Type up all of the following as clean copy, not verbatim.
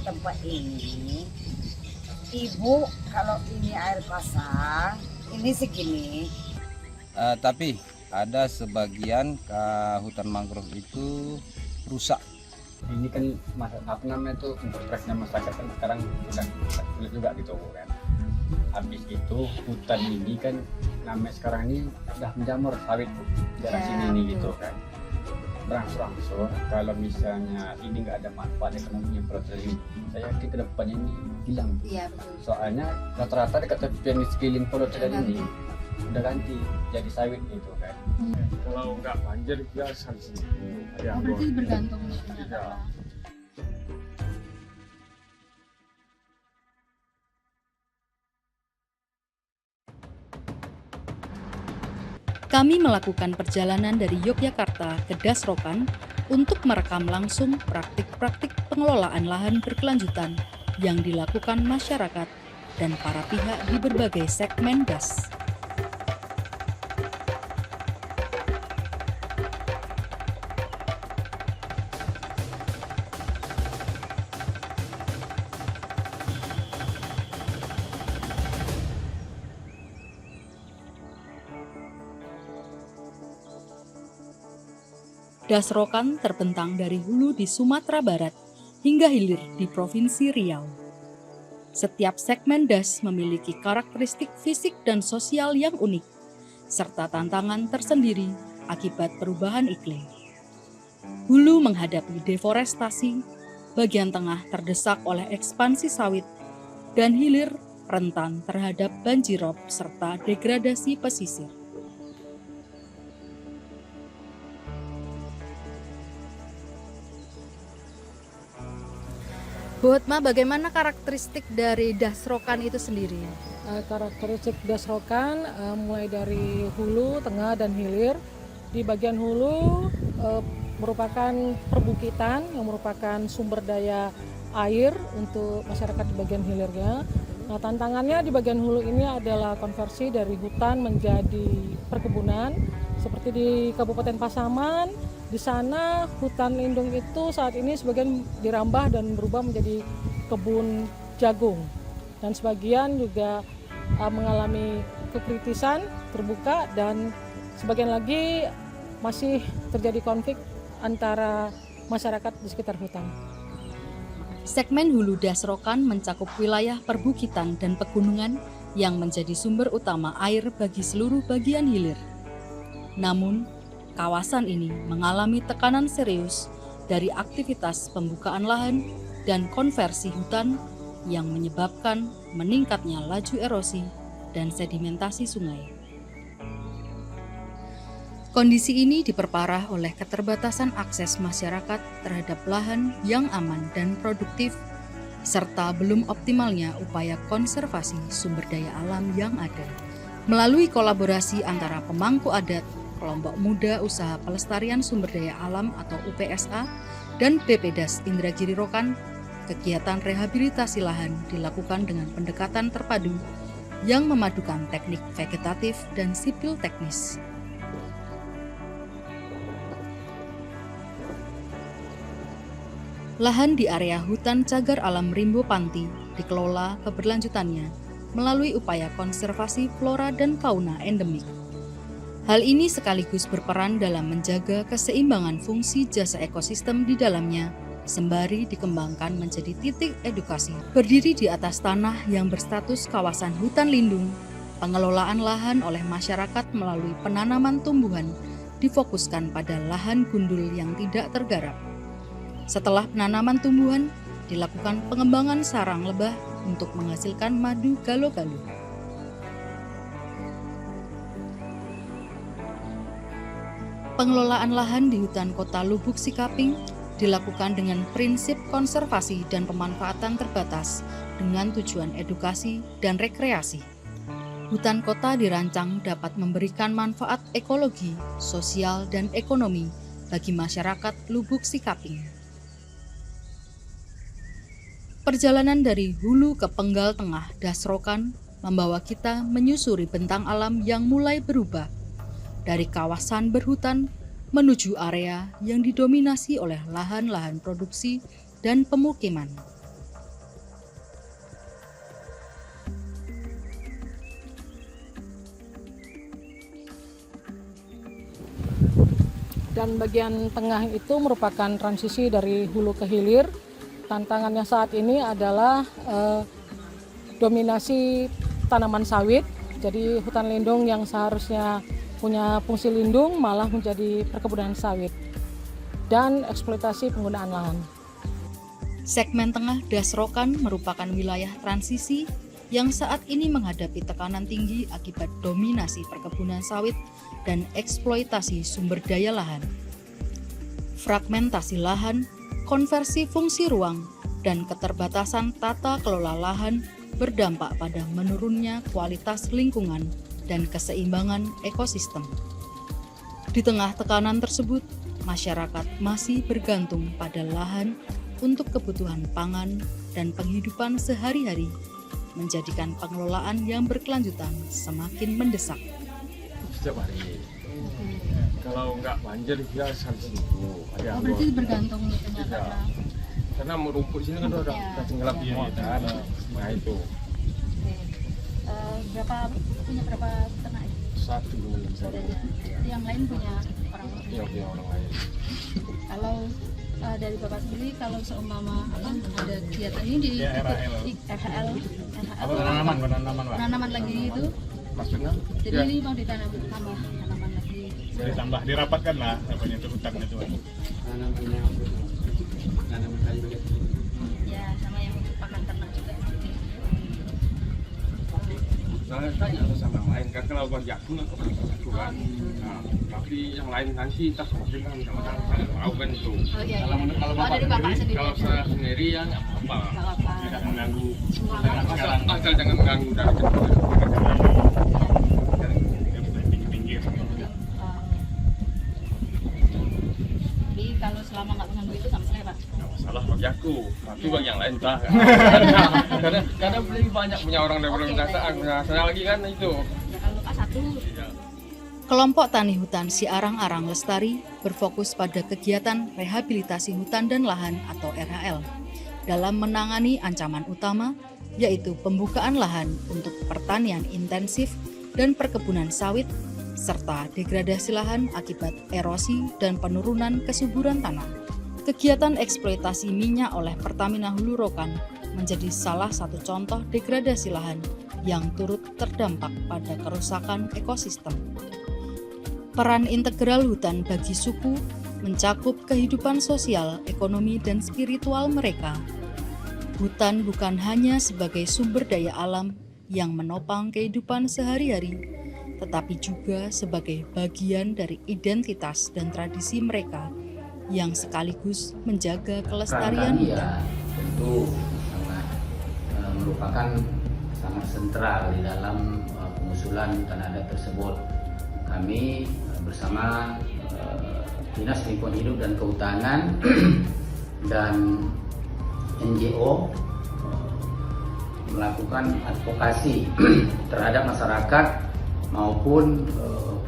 tempat ini, Ibu, kalau ini air pasang, ini segini. Tapi ada sebagian hutan mangrove itu rusak. Ini kan apa namanya itu untuk stresnya masyarakat kan sekarang udah sulit juga gitu kan. Habis itu hutan ini kan namanya sekarang ini udah menjamur sawit daerah sini ini gitu kan. Berangsur-angsur kalau misalnya ini nggak ada manfaat ekonominya proses ini, saya yakin ke depannya ini hilang. Iya betul. Soalnya rata-rata dekat tepian di sekeliling Pulau Tegal ini udah ganti jadi sawit gitu kan. Kalau nggak banjir biasa di sini. Oh, berarti bergantung Iya. Kami melakukan perjalanan dari Yogyakarta ke Dasrokan untuk merekam langsung praktik-praktik pengelolaan lahan berkelanjutan yang dilakukan masyarakat dan para pihak di berbagai segmen das. Dasrokan terbentang dari hulu di Sumatera Barat hingga hilir di Provinsi Riau. Setiap segmen das memiliki karakteristik fisik dan sosial yang unik, serta tantangan tersendiri akibat perubahan iklim. Hulu menghadapi deforestasi, bagian tengah terdesak oleh ekspansi sawit, dan hilir rentan terhadap banjirop serta degradasi pesisir. Bu Hotma, bagaimana karakteristik dari Dasrokan itu sendiri? Karakteristik Dasrokan mulai dari hulu, tengah, dan hilir. Di bagian hulu merupakan perbukitan yang merupakan sumber daya air untuk masyarakat di bagian hilirnya. Nah, tantangannya di bagian hulu ini adalah konversi dari hutan menjadi perkebunan. Seperti di Kabupaten Pasaman, di sana hutan lindung itu saat ini sebagian dirambah dan berubah menjadi kebun jagung. Dan sebagian juga mengalami kekritisan, terbuka, dan sebagian lagi masih terjadi konflik antara masyarakat di sekitar hutan. Segmen hulu Dasrokan mencakup wilayah perbukitan dan pegunungan yang menjadi sumber utama air bagi seluruh bagian hilir. Namun, kawasan ini mengalami tekanan serius dari aktivitas pembukaan lahan dan konversi hutan yang menyebabkan meningkatnya laju erosi dan sedimentasi sungai. Kondisi ini diperparah oleh keterbatasan akses masyarakat terhadap lahan yang aman dan produktif, serta belum optimalnya upaya konservasi sumber daya alam yang ada. Melalui kolaborasi antara pemangku adat, kelompok muda usaha pelestarian sumber daya alam atau UPSA, dan BPDAS Indragiri Rokan, kegiatan rehabilitasi lahan dilakukan dengan pendekatan terpadu yang memadukan teknik vegetatif dan sipil teknis. Lahan di area hutan cagar alam Rimbo Panti dikelola keberlanjutannya melalui upaya konservasi flora dan fauna endemik. Hal ini sekaligus berperan dalam menjaga keseimbangan fungsi jasa ekosistem di dalamnya, sembari dikembangkan menjadi titik edukasi. Berdiri di atas tanah yang berstatus kawasan hutan lindung, pengelolaan lahan oleh masyarakat melalui penanaman tumbuhan difokuskan pada lahan gundul yang tidak tergarap. Setelah penanaman tumbuhan, dilakukan pengembangan sarang lebah untuk menghasilkan madu galo-galo. Pengelolaan lahan di hutan kota Lubuk Sikaping dilakukan dengan prinsip konservasi dan pemanfaatan terbatas dengan tujuan edukasi dan rekreasi. Hutan kota dirancang dapat memberikan manfaat ekologi, sosial, dan ekonomi bagi masyarakat Lubuk Sikaping. Perjalanan dari hulu ke penggal tengah Dasrokan membawa kita menyusuri bentang alam yang mulai berubah dari kawasan berhutan menuju area yang didominasi oleh lahan-lahan produksi dan pemukiman. dan bagian tengah itu merupakan transisi dari hulu ke hilir. Tantangannya saat ini adalah dominasi tanaman sawit. Jadi hutan lindung yang seharusnya punya fungsi lindung malah menjadi perkebunan sawit dan eksploitasi penggunaan lahan. Segmen tengah Das Rokan merupakan wilayah transisi yang saat ini menghadapi tekanan tinggi akibat dominasi perkebunan sawit dan eksploitasi sumber daya lahan. Fragmentasi lahan, konversi fungsi ruang, dan keterbatasan tata kelola lahan berdampak pada menurunnya kualitas lingkungan dan keseimbangan ekosistem. Di tengah tekanan tersebut, masyarakat masih bergantung pada lahan untuk kebutuhan pangan dan penghidupan sehari-hari, menjadikan pengelolaan yang berkelanjutan semakin mendesak. Setiap hari. Kalau nggak banjir ya sampai situ. Oh, berarti bergantung gitu Mbak, Iya. Karena rumput sini kan udah tenggelam semua kan. Nah itu punya berapa ternak? satu dengan Yang lain punya orang yang punya orang lain. Kalau dari Bapak sendiri, kalau seumpama ada kegiatan ini di RHL penanaman lagi itu, Maksudnya? jadi ini mau ditanam tambah tanaman lagi. Ditambah dirapatkan lah apanya itu hutan itu. Ya, sama yang untuk pakan ternak juga. Nah, tanya sama yang lain kan kalau bagi aku nggak pernah satu kan. Nah, tapi yang lain nanti tak mungkin kan sama-sama saya tahu kan itu. Oh iya. Kalau Oh, dari Bapak sendiri. kalau saya sendiri ya nggak apa-apa. Nggak apa-apa. Tidak mengganggu. Semua Asal jangan mengganggu dari Jadi kalau selama nggak mengganggu itu nggak masalah ya Pak? salah bagi aku, tapi bagi yang lain tak. Karena lebih banyak punya orang dari permintaan, saya lagi kan itu. Ya kalau Pak satu. Kelompok Tani Hutan Si Arang-Arang Lestari berfokus pada kegiatan rehabilitasi hutan dan lahan atau RHL dalam menangani ancaman utama, yaitu pembukaan lahan untuk pertanian intensif dan perkebunan sawit, serta degradasi lahan akibat erosi dan penurunan kesuburan tanah. Kegiatan eksploitasi minyak oleh Pertamina Hulu Rokan menjadi salah satu contoh degradasi lahan yang turut terdampak pada kerusakan ekosistem. Peran integral hutan bagi suku mencakup kehidupan sosial, ekonomi, dan spiritual mereka. Hutan bukan hanya sebagai sumber daya alam yang menopang kehidupan sehari-hari, tetapi juga sebagai bagian dari identitas dan tradisi mereka yang sekaligus menjaga kelestarian Peran kami hutan. ya tentu sangat merupakan sangat sentral di dalam pengusulan hutan adat tersebut. Kami bersama Dinas Lingkungan Hidup dan Kehutanan dan NGO melakukan advokasi terhadap masyarakat maupun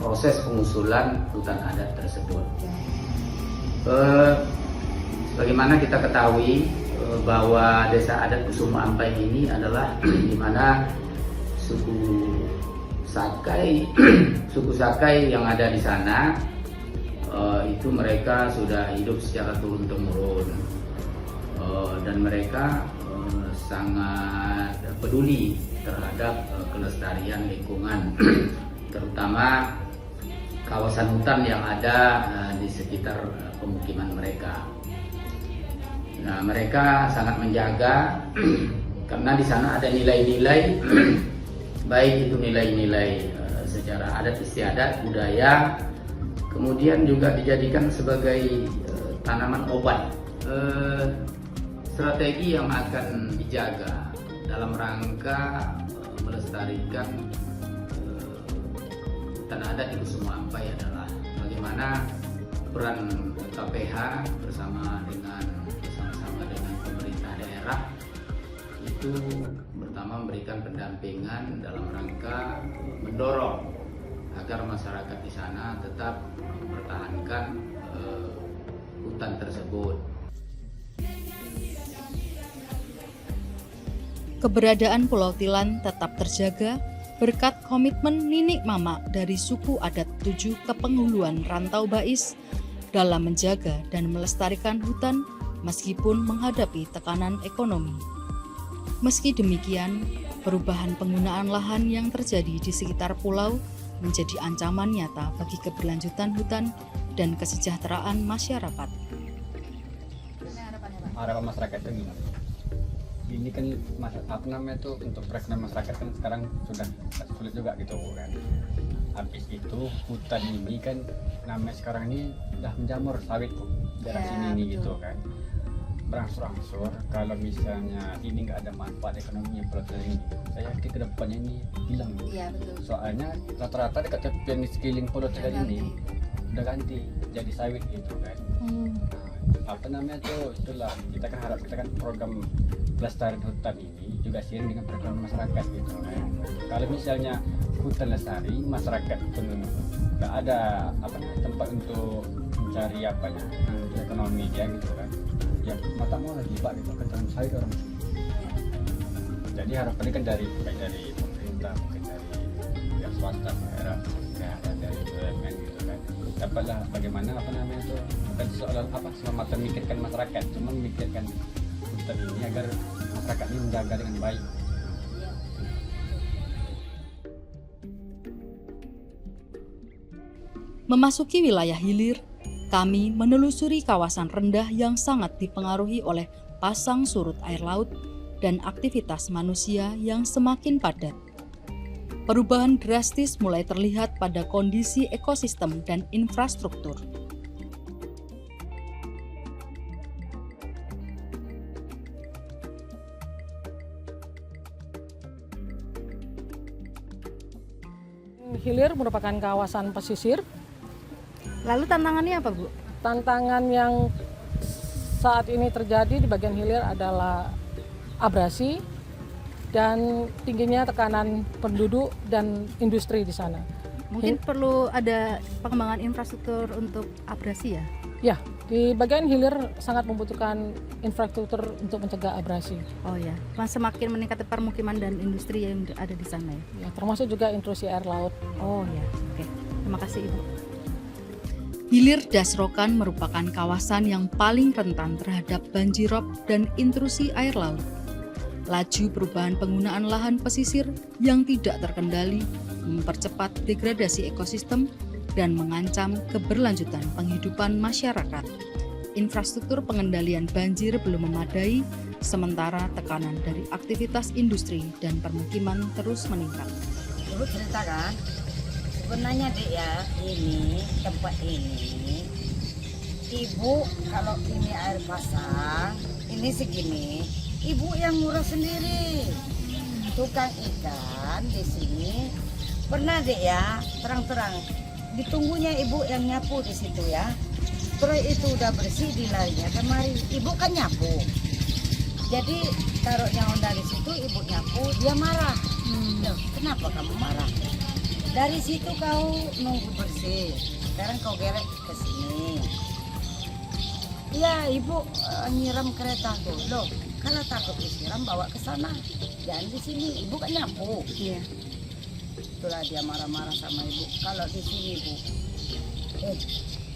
proses pengusulan hutan adat tersebut. Sebagaimana kita ketahui bahwa Desa Adat Kusuma Ampai ini adalah di mana suku Sakai yang ada di sana itu mereka sudah hidup secara turun-temurun dan mereka sangat peduli terhadap kelestarian lingkungan, terutama kawasan hutan yang ada di sekitar pemukiman mereka. Nah, mereka sangat menjaga karena di sana ada nilai-nilai baik itu nilai-nilai secara adat istiadat, budaya, kemudian juga dijadikan sebagai tanaman obat. Strategi yang akan dijaga dalam rangka melestarikan hutan adat di Kusuma Ampai adalah bagaimana peran KPH bersama dengan pemerintah daerah itu pertama memberikan pendampingan dalam rangka mendorong agar masyarakat di sana tetap mempertahankan hutan tersebut. Keberadaan Pulau Tilan tetap terjaga berkat komitmen Ninik Mama dari suku adat 7 Kepenghuluan Rantau Bais dalam menjaga dan melestarikan hutan meskipun menghadapi tekanan ekonomi. Meski demikian, perubahan penggunaan lahan yang terjadi di sekitar pulau menjadi ancaman nyata bagi keberlanjutan hutan dan kesejahteraan masyarakat. Harapan masyarakat itu gimana? Ini kan untuk perekonomian masyarakat kan sekarang sudah sulit juga gitu kan. Habis itu hutan ini kan namanya sekarang ini udah menjamur sawit tuh daerah sini ini gitu kan. Berangsur-angsur kalau misalnya ini nggak ada manfaat ekonominya pulau ini, saya yakin kedepannya ini hilang. Iya betul. Soalnya rata-rata dekat tepian di sekeliling pulau ini udah ganti jadi sawit gitu kan. Itulah kita kan harap kita kan program pelestarian hutan ini juga seiring dengan perekonomian masyarakat gitu kan. Kalau misalnya hutan lestari, masyarakat pun nggak ada tempat untuk mencari ekonomi dia gitu kan. Ya mata mau lagi pak gitu ke dalam sawit orang. Jadi harapannya kan dari pemerintah, mungkin dari pihak swasta, daerah, dari BUMN gitu kan. Dapatlah bagaimana bukan semata memikirkan masyarakat, cuma memikirkan hutan ini agar masyarakat ini menjaga dengan baik. Memasuki wilayah hilir, kami menelusuri kawasan rendah yang sangat dipengaruhi oleh pasang surut air laut dan aktivitas manusia yang semakin padat. Perubahan drastis mulai terlihat pada kondisi ekosistem dan infrastruktur. Hilir merupakan kawasan pesisir. Lalu tantangannya apa, Bu? Tantangan yang saat ini terjadi di bagian hilir adalah abrasi dan tingginya tekanan penduduk dan industri di sana. Mungkin perlu ada pengembangan infrastruktur untuk abrasi ya? Ya, di bagian hilir sangat membutuhkan infrastruktur untuk mencegah abrasi. Oh ya, semakin meningkat permukiman dan industri yang ada di sana ya? Ya, termasuk juga intrusi air laut. Oh ya, oke. Terima kasih Ibu. Hilir Dasrokan merupakan kawasan yang paling rentan terhadap banjirop dan intrusi air laut. Laju perubahan penggunaan lahan pesisir yang tidak terkendali mempercepat degradasi ekosistem dan mengancam keberlanjutan penghidupan masyarakat. Infrastruktur pengendalian banjir belum memadai, sementara tekanan dari aktivitas industri dan permukiman terus meningkat. Ibu cerita kan, sebenarnya dek ya, ini tempat ini, ibu kalau ini air pasang, ini segini, ibu yang ngurus sendiri. Tukang ikan di sini pernah dek ya, terang-terang ditunggunya ibu yang nyapu di situ ya. Terus itu udah bersih dilarinya kemari, ibu kan nyapu. Jadi taruhnya Honda di situ, ibu nyapu, dia marah. Loh, kenapa kamu marah? Dari situ kau nunggu bersih, sekarang kau gerek ke sini. Iya, ibu nyiram kereta tuh. Loh, kalau takut disiram bawa ke sana. Jangan di sini, ibu kan nyapu. Iya. Itulah dia marah-marah sama ibu. Kalau di sini ibu,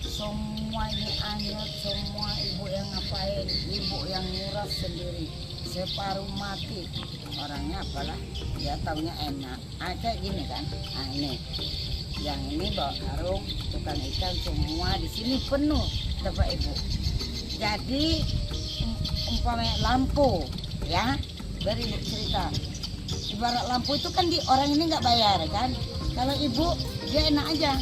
semua ini anyut, semua ibu yang ngapain, ibu yang nguras sendiri. Separuh mati orangnya apalah, dia taunya enak. Kayak gini kan, ini yang ini bawa karung, tukang ikan semua di sini penuh tempat ibu. Jadi umpamanya lampu ya, biar ibu cerita. Ibarat lampu itu kan orang ini nggak bayar kan. Kalau ibu dia enak aja,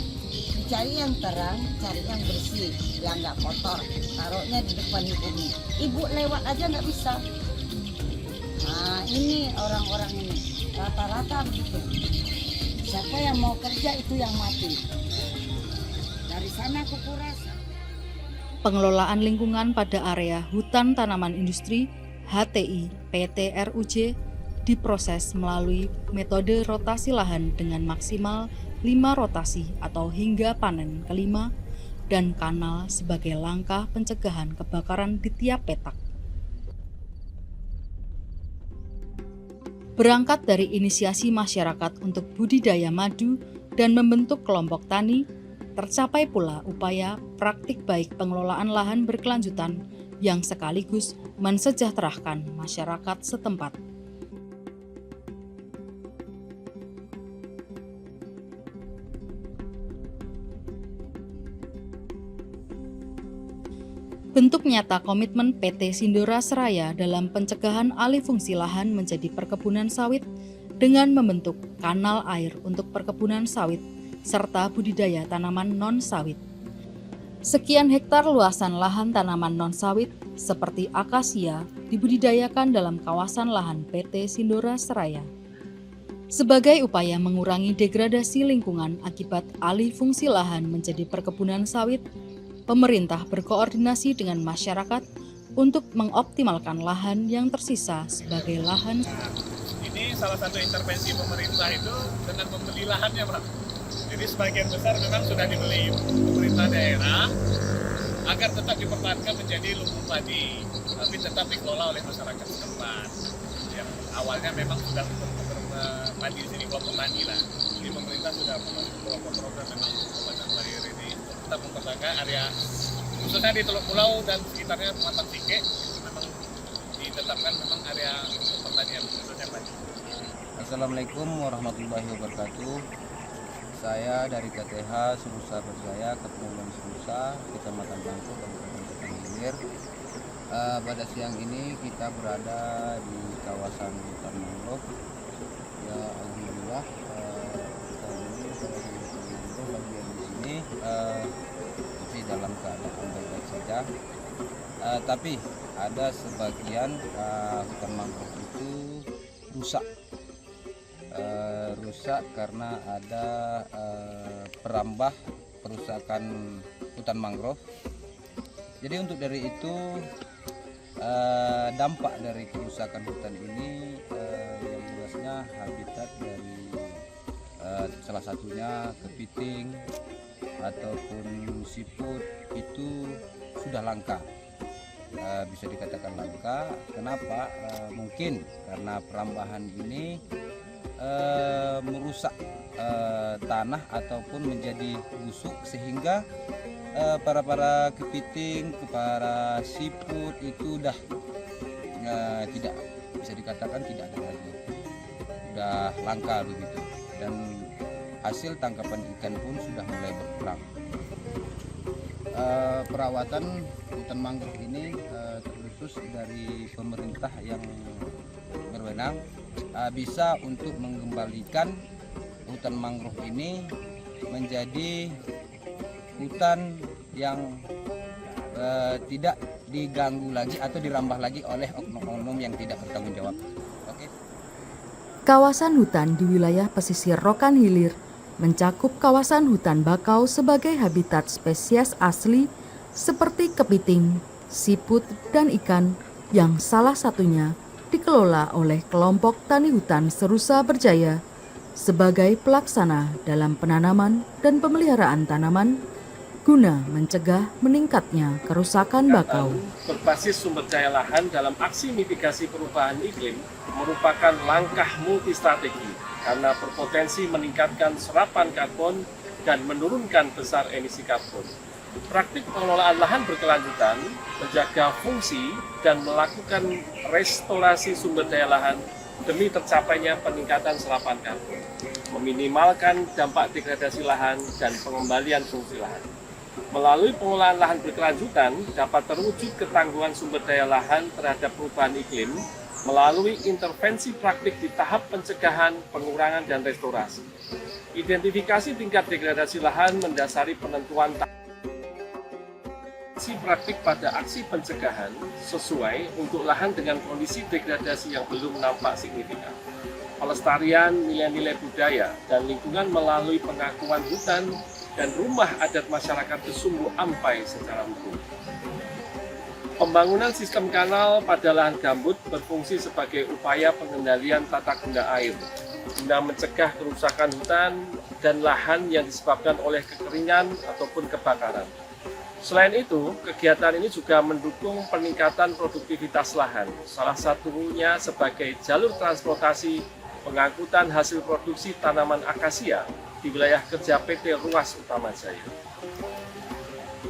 dicari yang terang, cari yang bersih, yang nggak kotor, taruhnya di depan ibu nih. Ibu lewat aja nggak bisa. Nah ini orang-orang ini rata-rata begitu. Siapa yang mau kerja itu yang mati. Dari sana aku kuras. Pengelolaan lingkungan pada area hutan tanaman industri HTI PT RUJ diproses melalui metode rotasi lahan dengan maksimal 5 rotasi atau hingga panen kelima dan kanal sebagai langkah pencegahan kebakaran di tiap petak. Berangkat dari inisiasi masyarakat untuk budidaya madu dan membentuk kelompok tani, tercapai pula upaya praktik baik pengelolaan lahan berkelanjutan yang sekaligus mensejahterakan masyarakat setempat. Bentuk nyata komitmen PT Sindora Seraya dalam pencegahan alih fungsi lahan menjadi perkebunan sawit dengan membentuk kanal air untuk perkebunan sawit serta budidaya tanaman non-sawit. Sekian hektar luasan lahan tanaman non-sawit seperti akasia dibudidayakan dalam kawasan lahan PT Sindora Seraya. Sebagai upaya mengurangi degradasi lingkungan akibat alih fungsi lahan menjadi perkebunan sawit, pemerintah berkoordinasi dengan masyarakat untuk mengoptimalkan lahan yang tersisa sebagai lahan. Ini salah satu intervensi pemerintah itu dengan membeli lahannya, Pak. Jadi sebagian besar memang sudah dibeli pemerintah daerah agar tetap dipertahankan menjadi lumbung padi, tapi tetap dikelola oleh masyarakat setempat. Yang awalnya memang sudah padi di sini kelompok tani lah. Jadi pemerintah sudah melalui beberapa program memang kepada Malayar ini tetap mempertahankan area khususnya di Teluk Pulau dan sekitarnya Pematang Sike itu memang ditetapkan memang area pertanian khususnya padi. Assalamualaikum warahmatullahi wabarakatuh. Saya dari KTH Serusa Berjaya, Kepulauan Serusa, Kecamatan Bangko, Kabupaten Hilir. Pada siang ini kita berada di kawasan hutan mangrove. Ya, alhamdulillah bagian di sini masih dalam keadaan baik-baik saja. Tapi ada sebagian hutan mangrove itu rusak. Rusak karena ada perambah perusakan hutan mangrove. Jadi untuk dari itu dampak dari kerusakan hutan ini yang jelasnya habitat dari salah satunya kepiting ataupun siput itu sudah langka. Bisa dikatakan langka. Kenapa? Mungkin karena perambahan ini merusak tanah ataupun menjadi busuk sehingga para kepiting, para siput itu udah tidak bisa dikatakan tidak ada lagi, udah langka begitu, dan hasil tangkapan ikan pun sudah mulai berkurang. Perawatan hutan mangrove ini terkhusus dari pemerintah yang berwenang bisa untuk mengembalikan hutan mangrove ini menjadi hutan yang tidak diganggu lagi atau dirambah lagi oleh oknum-oknum yang tidak bertanggung jawab. Oke. Kawasan hutan di wilayah pesisir Rokan Hilir mencakup kawasan hutan bakau sebagai habitat spesies asli seperti kepiting, siput, dan ikan yang salah satunya dikelola oleh kelompok tani hutan Serusa Berjaya sebagai pelaksana dalam penanaman dan pemeliharaan tanaman guna mencegah meningkatnya kerusakan bakau. Berbasis sumber daya lahan dalam aksi mitigasi perubahan iklim merupakan langkah multistrategi karena berpotensi meningkatkan serapan karbon dan menurunkan besar emisi karbon. Praktik pengelolaan lahan berkelanjutan, menjaga fungsi dan melakukan restorasi sumber daya lahan demi tercapainya peningkatan serapan karbon, meminimalkan dampak degradasi lahan dan pengembalian fungsi lahan. Melalui pengelolaan lahan berkelanjutan dapat terwujud ketangguhan sumber daya lahan terhadap perubahan iklim melalui intervensi praktik di tahap pencegahan, pengurangan, dan restorasi. Identifikasi tingkat degradasi lahan mendasari penentuan aksi praktik pada aksi pencegahan sesuai untuk lahan dengan kondisi degradasi yang belum nampak signifikan. Pelestarian nilai-nilai budaya dan lingkungan melalui pengakuan hutan dan rumah adat masyarakat Kesumbu Ampai secara hukum. Pembangunan sistem kanal pada lahan gambut berfungsi sebagai upaya pengendalian tata guna air guna mencegah kerusakan hutan dan lahan yang disebabkan oleh kekeringan ataupun kebakaran. Selain itu, kegiatan ini juga mendukung peningkatan produktivitas lahan, salah satunya sebagai jalur transportasi pengangkutan hasil produksi tanaman akasia di wilayah kerja PT Ruas Utama Jaya.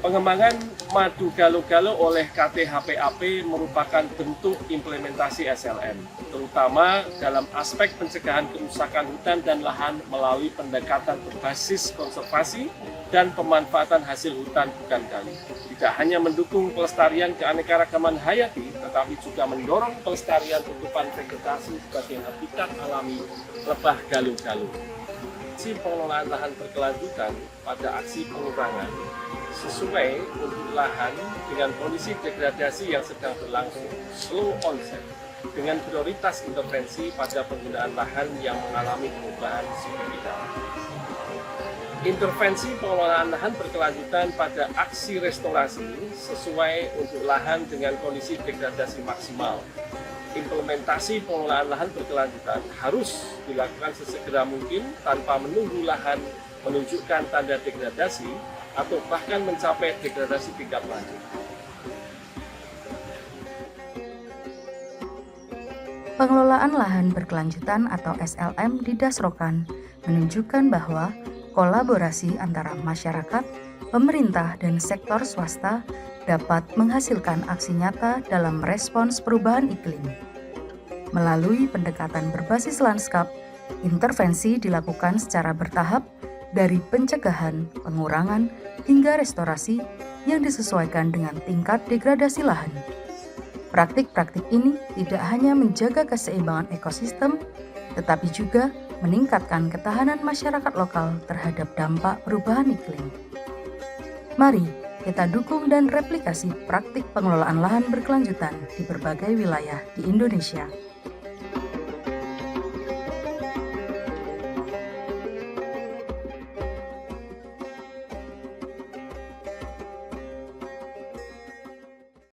Pengembangan madu galo-galo oleh KTHPAP merupakan bentuk implementasi SLM, terutama dalam aspek pencegahan kerusakan hutan dan lahan melalui pendekatan berbasis konservasi dan pemanfaatan hasil hutan bukan kayu. Tidak hanya mendukung pelestarian keanekaragaman hayati, tetapi juga mendorong pelestarian tutupan vegetasi sebagai habitat alami lebah galo-galo. Aksi pengelolaan lahan berkelanjutan pada aksi pengurangan sesuai untuk lahan dengan kondisi degradasi yang sedang berlangsung, slow onset, dengan prioritas intervensi pada penggunaan lahan yang mengalami perubahan signifikan. Intervensi pengelolaan lahan berkelanjutan pada aksi restorasi sesuai untuk lahan dengan kondisi degradasi maksimal. Implementasi pengelolaan lahan berkelanjutan harus dilakukan sesegera mungkin tanpa menunggu lahan menunjukkan tanda degradasi atau bahkan mencapai degradasi tingkat lanjut. Pengelolaan lahan berkelanjutan atau SLM di Dasrokan menunjukkan bahwa kolaborasi antara masyarakat, pemerintah, dan sektor swasta dapat menghasilkan aksi nyata dalam respons perubahan iklim. Melalui pendekatan berbasis lanskap, intervensi dilakukan secara bertahap dari pencegahan, pengurangan, hingga restorasi yang disesuaikan dengan tingkat degradasi lahan. Praktik-praktik ini tidak hanya menjaga keseimbangan ekosistem, tetapi juga meningkatkan ketahanan masyarakat lokal terhadap dampak perubahan iklim. Mari kita dukung dan replikasi praktik pengelolaan lahan berkelanjutan di berbagai wilayah di Indonesia.